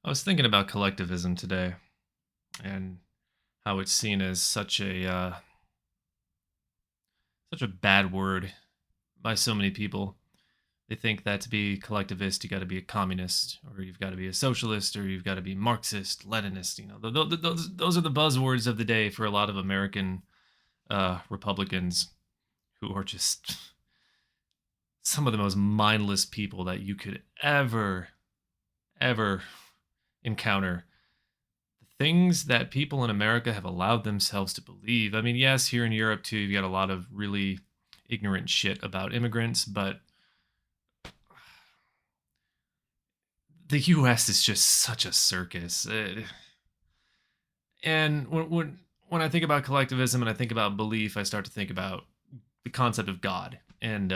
I was thinking about collectivism today and how it's seen as such a bad word by so many people. They think that to be collectivist, you got to be a communist, or you've got to be a socialist, or you've got to be Marxist, Leninist. Those are the buzzwords of the day for a lot of American Republicans who are just some of the most mindless people that you could ever encounter. Things that people in America have allowed themselves to believe. I mean, yes, here in Europe too, you've got a lot of really ignorant shit about immigrants, but the US is just such a circus. And when I think about collectivism and I think about belief, I start to think about the concept of God. And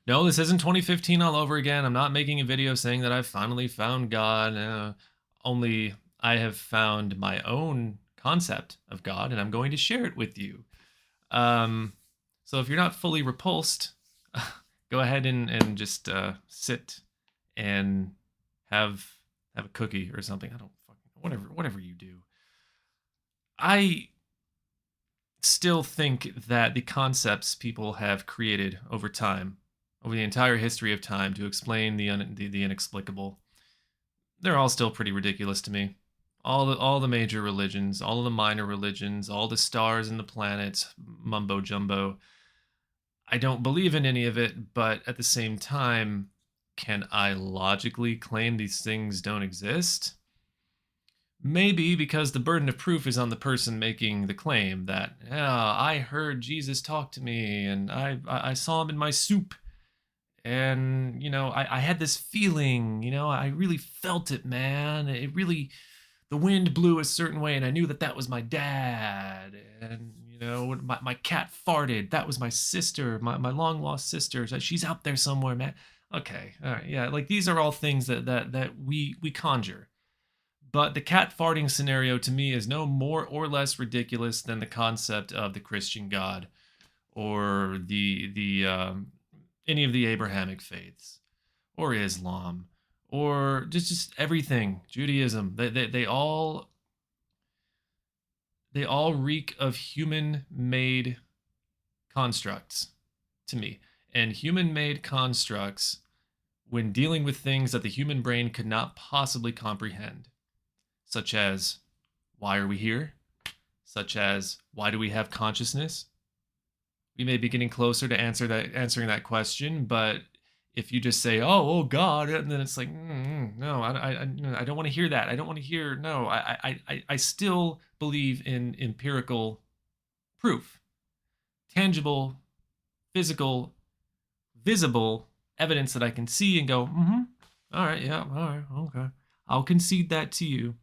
no, this isn't 2015 all over again. I'm not making a video saying that I've finally found God. Only I have found my own concept of God, and I'm going to share it with you. Um, so if you're not fully repulsed, go ahead and just sit and have have a cookie or something. I don't fucking whatever you do. I still think that the concepts people have created over time, over the entire history of time, to explain the inexplicable, they're all still pretty ridiculous to me. All the major religions, all of the minor religions, all the stars and the planets, mumbo jumbo. I don't believe in any of it, but at the same time, can I logically claim these things don't exist? Maybe, because the burden of proof is on the person making the claim that, yeah, I heard Jesus talk to me and I saw him in my soup. And, I had this feeling, I really felt it, man. It really, the wind blew a certain way and I knew that that was my dad. And, when my cat farted, that was my sister, my long lost sister. She's out there somewhere, man. Okay. All right. Yeah. Like these are all things that we conjure. But the cat farting scenario to me is no more or less ridiculous than the concept of the Christian God or the any of the Abrahamic faiths or Islam or just everything, Judaism. They all reek of human made constructs to me. And human made constructs, when dealing with things that the human brain could not possibly comprehend, such as why are we here? Such as why do we have consciousness? We may be getting closer to answering that question, but if you just say, "Oh, God," and then it's like, no, I don't want to hear that. I don't want to hear. No, I still believe in empirical proof, tangible, physical, visible evidence that I can see and go, all right, yeah, all right, okay, I'll concede that to you.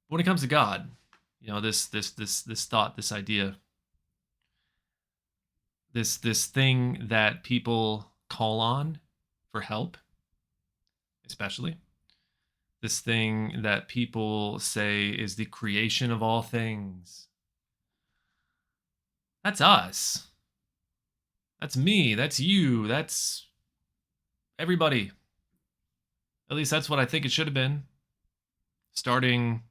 When it comes to God, this thought, this idea, this thing that people call on for help, especially this thing that people say is the creation of all things. That's us. That's me. That's you. That's everybody. At least that's what I think it should have been. Starting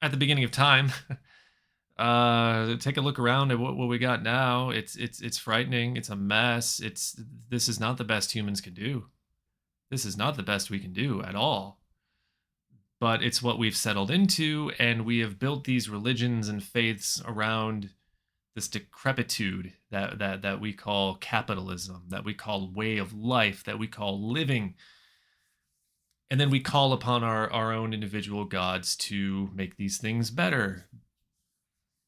at the beginning of time. Take a look around at what we got now. It's frightening. It's a mess. This is not the best humans can do. This is not the best we can do at all. But it's what we've settled into, and we have built these religions and faiths around this decrepitude that we call capitalism, that we call way of life, that we call living. And then we call upon our own individual gods to make these things better.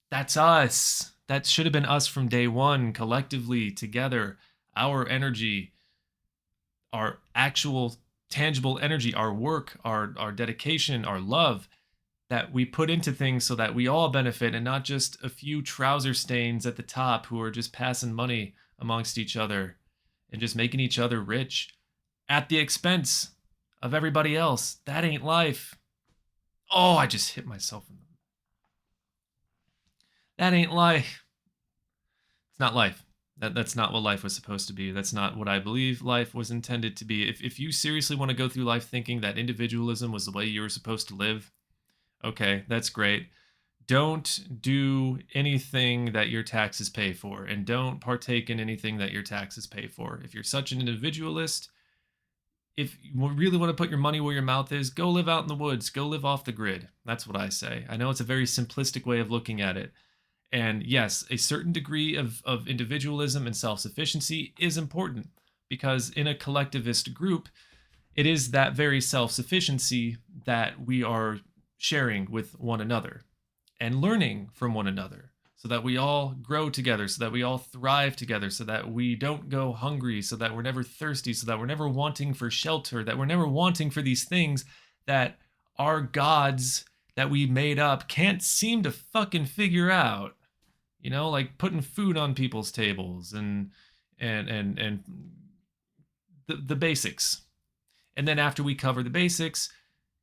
That's us. That should have been us from day one, collectively, together. Our energy, our actual tangible energy, our work, our dedication, our love that we put into things so that we all benefit and not just a few trouser stains at the top who are just passing money amongst each other and just making each other rich at the expense of everybody else. That ain't life. Oh, I just hit myself in the. That ain't life. It's not life. That's not what life was supposed to be. That's not what I believe life was intended to be. If you seriously want to go through life thinking that individualism was the way you were supposed to live, okay, that's great. Don't do anything that your taxes pay for, and don't partake in anything that your taxes pay for. If you're such an individualist, if you really want to put your money where your mouth is, go live out in the woods, go live off the grid. That's what I say. I know it's a very simplistic way of looking at it. And yes, a certain degree of individualism and self sufficiency is important because in a collectivist group, it is that very self sufficiency that we are sharing with one another and learning from one another so that we all grow together, so that we all thrive together, so that we don't go hungry, so that we're never thirsty, so that we're never wanting for shelter, that we're never wanting for these things that our gods that we made up can't seem to fucking figure out. You know, like putting food on people's tables and the basics. And then after we cover the basics,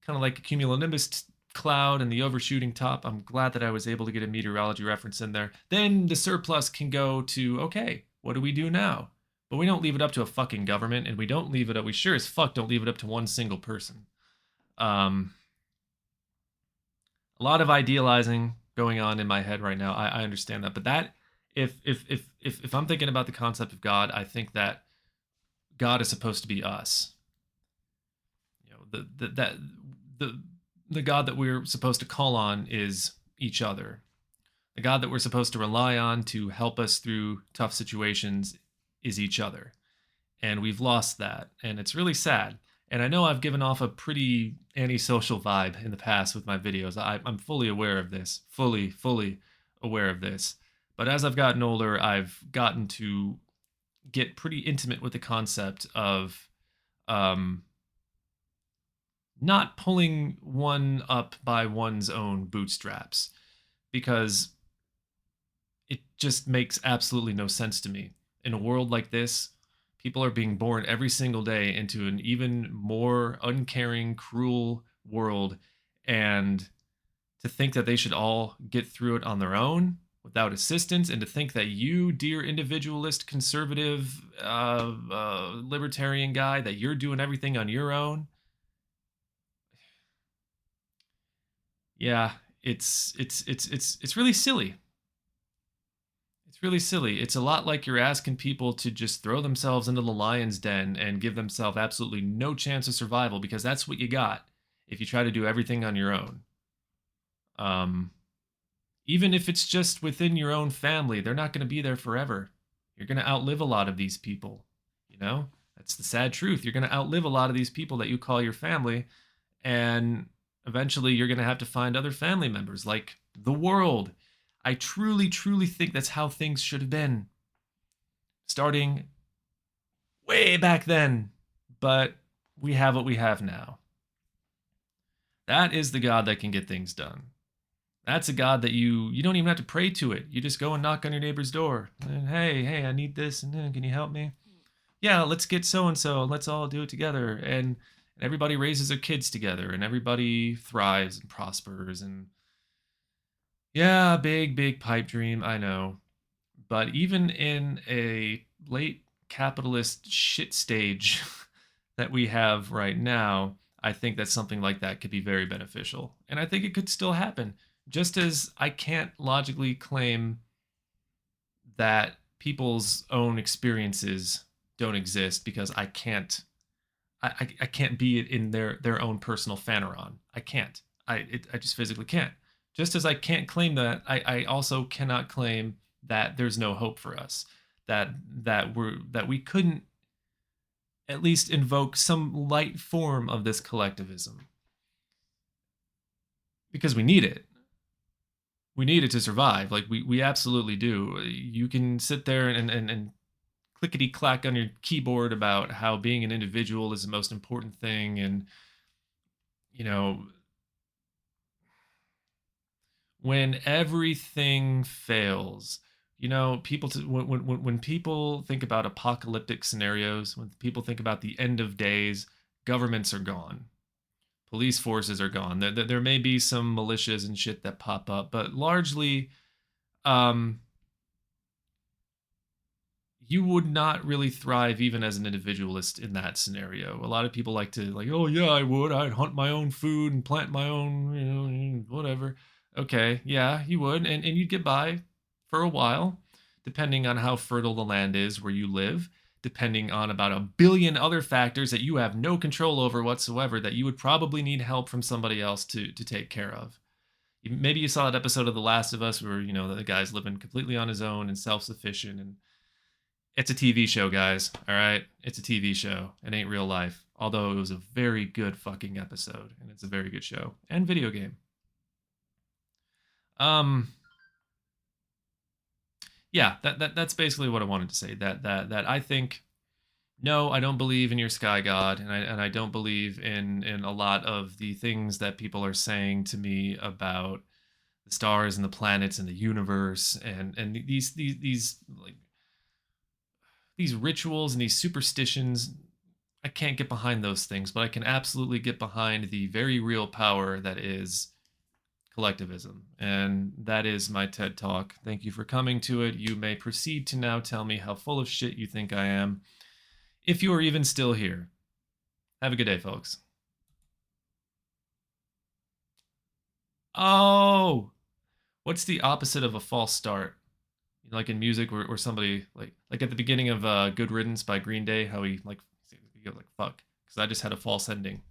kind of like a cumulonimbus cloud and the overshooting top, I'm glad that I was able to get a meteorology reference in there. Then the surplus can go to, okay, what do we do now? But we don't leave it up to a fucking government, and we don't leave it up, we sure as fuck don't leave it up to one single person. A lot of idealizing going on in my head right now. I understand that, but that if I'm thinking about the concept of God, I think that God is supposed to be us. You know, the God that we're supposed to call on is each other. The God that we're supposed to rely on to help us through tough situations is each other. And we've lost that, and it's really sad. And I know I've given off a pretty antisocial vibe in the past with my videos. I'm fully aware of this, fully aware of this. But as I've gotten older, I've gotten to get pretty intimate with the concept of not pulling one up by one's own bootstraps, because it just makes absolutely no sense to me. In a world like this, people are being born every single day into an even more uncaring, cruel world, and to think that they should all get through it on their own without assistance, and to think that you, dear individualist, conservative, libertarian guy, that you're doing everything on your own. Yeah, it's really silly. It's really silly. It's a lot like you're asking people to just throw themselves into the lion's den and give themselves absolutely no chance of survival, because that's what you got if you try to do everything on your own. Um, Even if it's just within your own family, they're not going to be there forever. You're going to outlive a lot of these people. You know, that's the sad truth. You're going to outlive a lot of these people that you call your family, and eventually you're going to have to find other family members, like the world. I truly think that's how things should have been, starting way back then. But we have what we have now. That is the God that can get things done. That's a God that you don't even have to pray to it. You just go and knock on your neighbor's door. And, hey, I need this, and can you help me? Yeah, let's get so and so. Let's all do it together. And everybody raises their kids together, and everybody thrives and prospers. And yeah, big pipe dream, I know. But even in a late capitalist shit stage that we have right now, I think that something like that could be very beneficial. And I think it could still happen. Just as I can't logically claim that people's own experiences don't exist because I can't be in their own personal Phaneron. I can't. I just physically can't. Just as I can't claim that, I also cannot claim that there's no hope for us. That we couldn't at least invoke some light form of this collectivism, because we need it. We need it to survive. Like we absolutely do. You can sit there and clickety clack on your keyboard about how being an individual is the most important thing, and you know, when everything fails, you know, when people think about apocalyptic scenarios, when people think about the end of days, governments are gone, police forces are gone. There may be some militias and shit that pop up, but largely, um, you would not really thrive even as an individualist in that scenario. A lot of people like to like, oh yeah, I would. I'd hunt my own food and plant my own, whatever. Okay, yeah, you would, and you'd get by for a while, depending on how fertile the land is where you live, depending on about a billion other factors that you have no control over whatsoever that you would probably need help from somebody else to take care of. Maybe you saw that episode of The Last of Us where the guy's living completely on his own and self-sufficient, and it's a TV show, guys. All right, it's a TV show. It ain't real life. Although it was a very good fucking episode, and it's a very good show and video game. Um, yeah, that's basically what I wanted to say. That I think, no, I don't believe in your sky god, and I don't believe in a lot of the things that people are saying to me about the stars and the planets and the universe and these like these rituals and these superstitions. I can't get behind those things, but I can absolutely get behind the very real power that is collectivism. And that is my TED Talk. Thank you for coming to it. You may proceed to now tell me how full of shit you think I am, if you are even still here. Have a good day, folks. Oh, what's the opposite of a false start? Like in music, where somebody like at the beginning of "Good Riddance" by Green Day, how he like fuck because I just had a false ending.